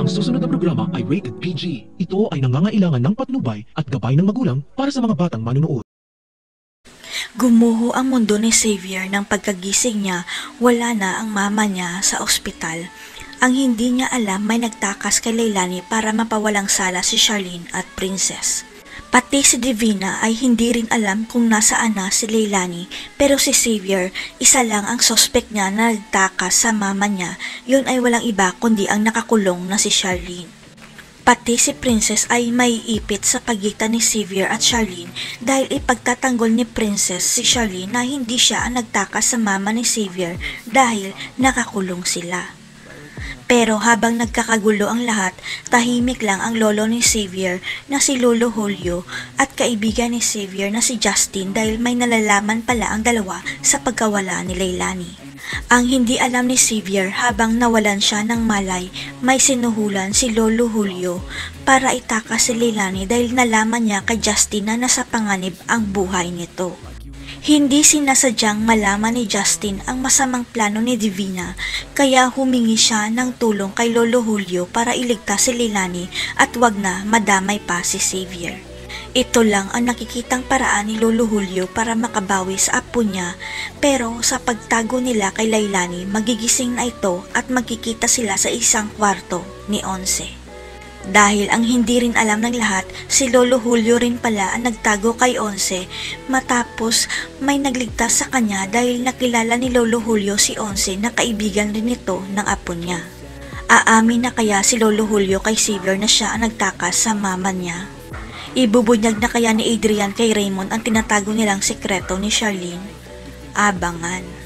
Ang susunod na programa ay rated PG. Ito ay nangangailangan ng patnubay at gabay ng magulang para sa mga batang manunood. Gumuho ang mundo ni Xavier nang pagkagising niya, wala na ang mama niya sa ospital. Ang hindi niya alam, may nagtakas kay Leilani para mapawalang sala si Charlene at Princess. Pati si Divina ay hindi rin alam kung nasaan na si Leilani, pero si Xavier, isa lang ang suspect niya na nagtakas sa mama niya. Yun ay walang iba kundi ang nakakulong na si Charlene. Pati si Princess ay maiipit sa pagitan ni Xavier at Charlene dahil ipagtatanggol ni Princess si Charlene na hindi siya ang nagtakas sa mama ni Xavier dahil nakakulong sila. Pero habang nagkakagulo ang lahat, tahimik lang ang lolo ni Xavier na si Lolo Julio at kaibigan ni Xavier na si Justin dahil may nalalaman pala ang dalawa sa pagkawala ni Leilani. Ang hindi alam ni Xavier, habang nawalan siya ng malay, may sinuhulan si Lolo Julio para itakas si Leilani dahil nalaman niya kay Justin na nasa panganib ang buhay nito. Hindi sinasadyang malaman ni Justin ang masamang plano ni Divina, kaya humingi siya ng tulong kay Lolo Julio para iligtas si Leilani at wag na madamay pa si Xavier. Ito lang ang nakikitang paraan ni Lolo Julio para makabawi sa apo niya, pero sa pagtago nila kay Leilani, magigising na ito at magkikita sila sa isang kwarto ni Onse. Dahil ang hindi rin alam ng lahat, si Lolo Julio rin pala ang nagtago kay Onse matapos may nagligtas sa kanya dahil nakilala ni Lolo Julio si Onse na kaibigan rin ito ng apo niya. Aamin na kaya si Lolo Julio kay Xavier na siya ang nagtakas sa mama niya? Ibubunyag na kaya ni Adrian kay Raymond ang tinatago nilang sekreto ni Charlene? Abangan.